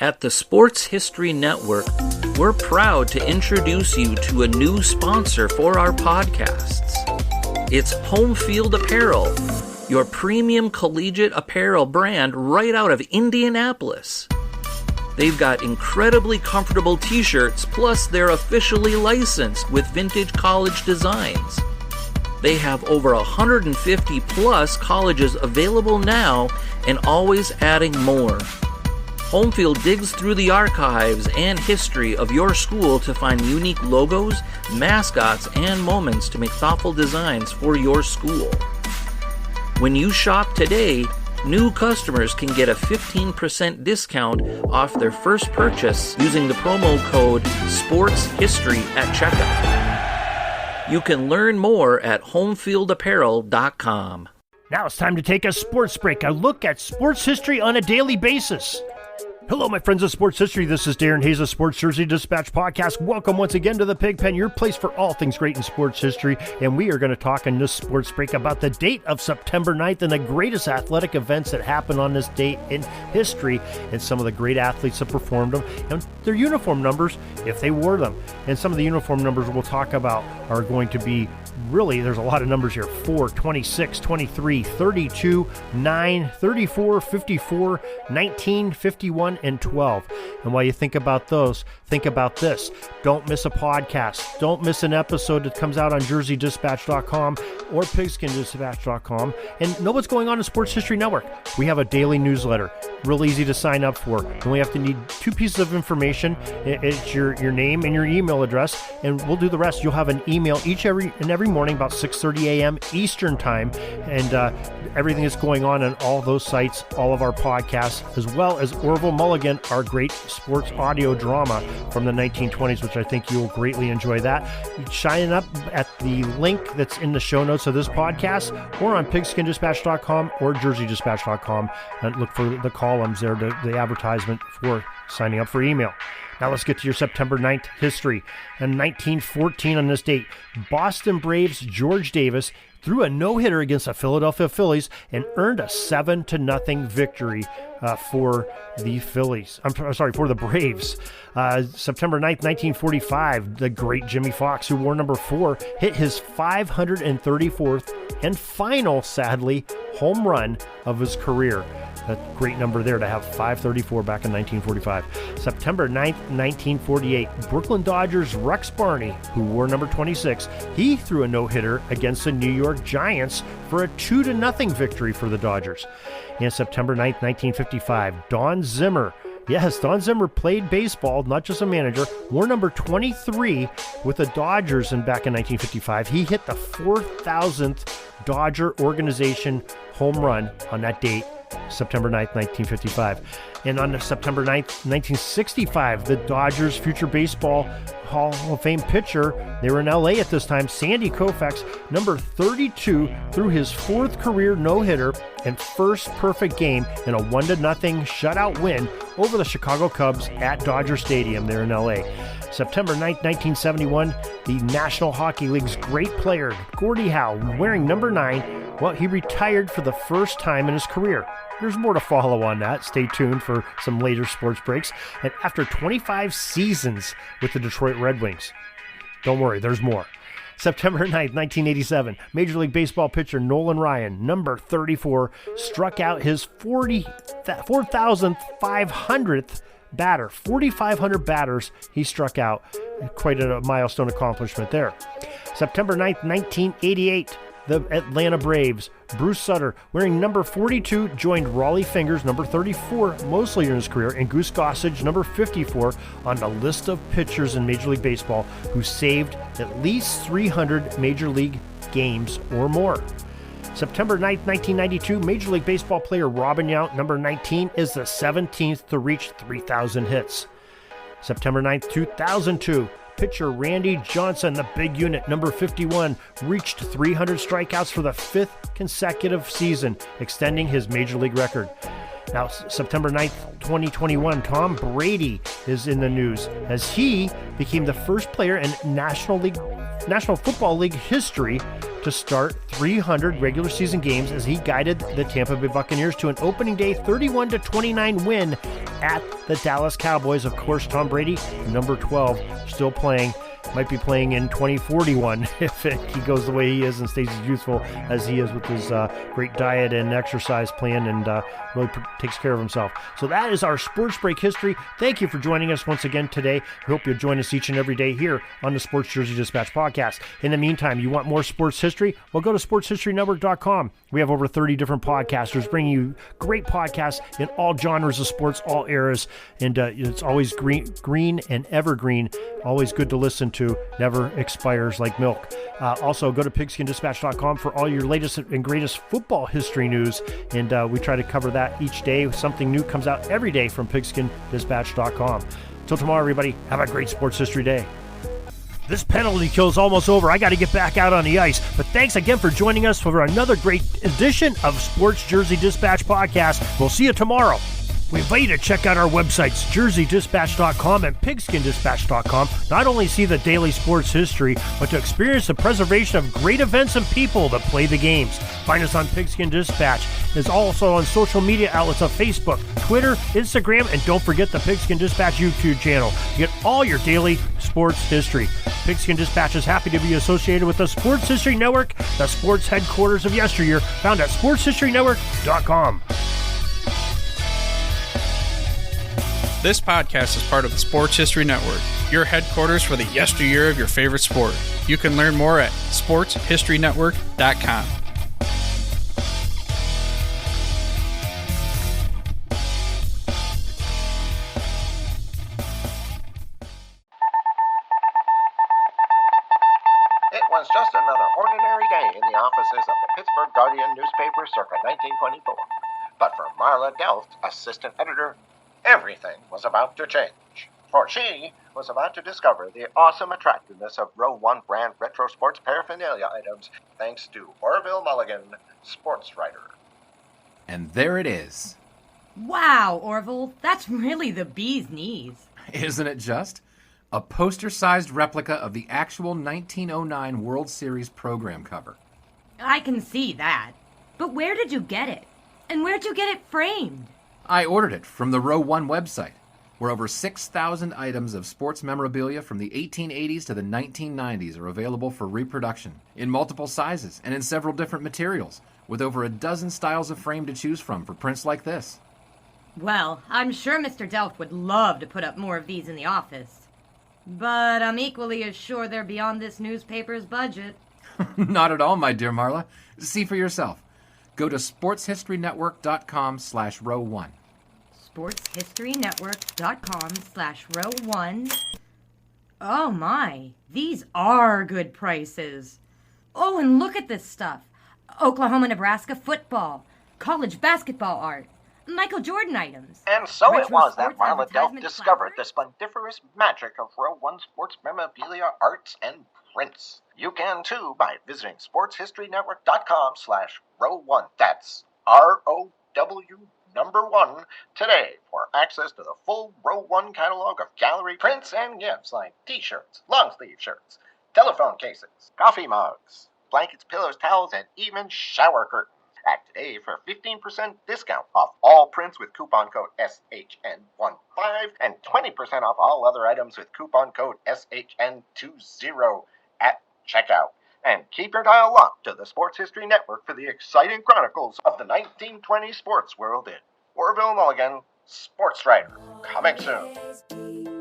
At the Sports History Network, we're proud to introduce you to a new sponsor for our podcasts. It's Home Field Apparel, your premium collegiate apparel brand right out of Indianapolis. They've got incredibly comfortable t-shirts, plus they're officially licensed with vintage college designs. They have over 150 plus colleges available now and always adding more. Homefield digs through the archives and history of your school to find unique logos, mascots, and moments to make thoughtful designs for your school. When you shop today, new customers can get a 15% discount off their first purchase using the promo code SPORTSHISTORY at checkout. You can learn more at homefieldapparel.com. Now it's time to take a sports break, a look at sports history on a daily basis. Hello, my friends of sports history. This is Darren Hayes of Sports Jersey Dispatch Podcast. Welcome once again to the Pigpen, your place for all things great in sports history. And we are going to talk in this sports break about the date of September 9th and the greatest athletic events that happened on this date in history, and some of the great athletes that performed them, and their uniform numbers if they wore them. And some of the uniform numbers we'll talk about are going to be really, there's a lot of numbers here: 4, 26, 23, 32, 9, 34, 54, 19, 51, and 12. And while you think about those, think about this. Don't miss a podcast. Don't miss an episode that comes out on JerseyDispatch.com or PigskinDispatch.com. And know what's going on in Sports History Network. We have a daily newsletter. Real easy to sign up for. You only have to need 2 pieces of information. It's your name and your email address, and we'll do the rest. You'll have an email every morning about 6:30 a.m. Eastern Time, and everything that's going on all those sites, all of our podcasts, as well as Orville Mulligan, our great sports audio drama from the 1920s, which I think you'll greatly enjoy that. Sign up at the link that's in the show notes of this podcast, or on PigskinDispatch.com or JerseyDispatch.com, and look for the columns there, the advertisement for signing up for email. Now let's get to your September 9th history. In 1914 on this date, Boston Braves' George Davis threw a no-hitter against the Philadelphia Phillies and earned a 7-0 victory for the Phillies. For the Braves. September 9th, 1945, the great Jimmy Fox, who wore number 4, hit his 534th and final, sadly, home run of his career. A great number there to have 534 back in 1945. September 9th, 1948, Brooklyn Dodgers' Rex Barney, who wore number 26, he threw a no-hitter against the New York Giants for a 2-0 victory for the Dodgers. And September 9th, 1955, Don Zimmer. Yes, Don Zimmer played baseball, not just a manager, wore number 23 with the Dodgers back in 1955. He hit the 4,000th Dodger organization home run on that date, September 9th, 1955. And on September 9th, 1965, the Dodgers' future baseball Hall of Fame pitcher, they were in LA at this time, Sandy Koufax, number 32, threw his 4th career no-hitter and first perfect game in a 1-0 shutout win over the Chicago Cubs at Dodger Stadium there in LA. September 9th, 1971, the National Hockey League's great player, Gordie Howe, wearing number 9, well, he retired for the first time in his career. There's more to follow on that. Stay tuned for some later sports breaks. And after 25 seasons with the Detroit Red Wings, don't worry, there's more. September 9th, 1987, Major League Baseball pitcher Nolan Ryan, number 34, struck out his 4,500th batter. 4,500 batters he struck out. Quite a milestone accomplishment there. September 9th, 1988, the Atlanta Braves, Bruce Sutter, wearing number 42, joined Raleigh Fingers, number 34, most later in his career, and Goose Gossage, number 54, on the list of pitchers in Major League Baseball who saved at least 300 Major League games or more. September 9th, 1992, Major League Baseball player Robin Yount, number 19, is the 17th to reach 3,000 hits. September 9th, 2002, pitcher Randy Johnson, the big unit, number 51, reached 300 strikeouts for the 5th consecutive season, extending his Major League record. Now, September 9th, 2021, Tom Brady is in the news as he became the first player in National Football League history to start 300 regular season games as he guided the Tampa Bay Buccaneers to an opening day 31-29 win at the Dallas Cowboys. Of course, Tom Brady, number 12, still playing. Might be playing in 2041 if he goes the way he is and stays as youthful as he is with his great diet and exercise plan and really takes care of himself. So that is our Sports Break history. Thank you for joining us once again today. We hope you'll join us each and every day here on the Sports Jersey Dispatch podcast. In the meantime, you want more sports history? Well, go to sportshistorynetwork.com. We have over 30 different podcasters bringing you great podcasts in all genres of sports, all eras, and it's always green and evergreen. Always good to listen to. Never expires like milk. Also, go to pigskindispatch.com for all your latest and greatest football history news, and we try to cover that each day. Something new comes out every day from pigskindispatch.com. Till tomorrow, everybody, have a great sports history day. This penalty kill is almost over. I got to get back out on the ice. But thanks again for joining us for another great edition of Sports Jersey Dispatch Podcast. We'll see you tomorrow. We invite you to check out our websites, jerseydispatch.com and pigskindispatch.com. Not only see the daily sports history, but to experience the preservation of great events and people that play the games. Find us on Pigskin Dispatch. It's also on social media outlets of Facebook, Twitter, Instagram, and don't forget the Pigskin Dispatch YouTube channel. You get all your daily sports history. Pigskin Dispatch is happy to be associated with the Sports History Network, the sports headquarters of yesteryear, found at sportshistorynetwork.com. This podcast is part of the Sports History Network, your headquarters for the yesteryear of your favorite sport. You can learn more at sportshistorynetwork.com. It was just another ordinary day in the offices of the Pittsburgh Guardian newspaper circa 1924. But for Marla Delft, assistant editor, everything was about to change. For she was about to discover the awesome attractiveness of Row 1 brand retro sports paraphernalia items thanks to Orville Mulligan, sports writer. And there it is. Wow, Orville, that's really the bee's knees. Isn't it just? A poster-sized replica of the actual 1909 World Series program cover. I can see that. But where did you get it? And where'd you get it framed? I ordered it from the Row 1 website, where over 6,000 items of sports memorabilia from the 1880s to the 1990s are available for reproduction in multiple sizes and in several different materials, with over a dozen styles of frame to choose from for prints like this. Well, I'm sure Mr. Delft would love to put up more of these in the office. But I'm equally as sure they're beyond this newspaper's budget. Not at all, my dear Marla. See for yourself. Go to sportshistorynetwork.com/row1. sportshistorynetwork.com/row1. Oh my, these are good prices. Oh, and look at this stuff. Oklahoma-Nebraska football, college basketball art, Michael Jordan items. And so retro it was that sports Marla Delft advertisement discovered the collaboration. splendiferous magic of Row 1 sports memorabilia, arts, and prints. You can too by visiting sportshistorynetwork.com/row1. That's ROW1 today for access to the full Row 1 catalog of gallery prints and gifts like t-shirts, long-sleeve shirts, telephone cases, coffee mugs, blankets, pillows, towels, and even shower curtains. Act today for 15% discount off all prints with coupon code SHN15 and 20% off all other items with coupon code SHN20 at checkout. And keep your dial locked to the Sports History Network for the exciting chronicles of the 1920 sports world in Orville Mulligan, sports writer. Coming soon.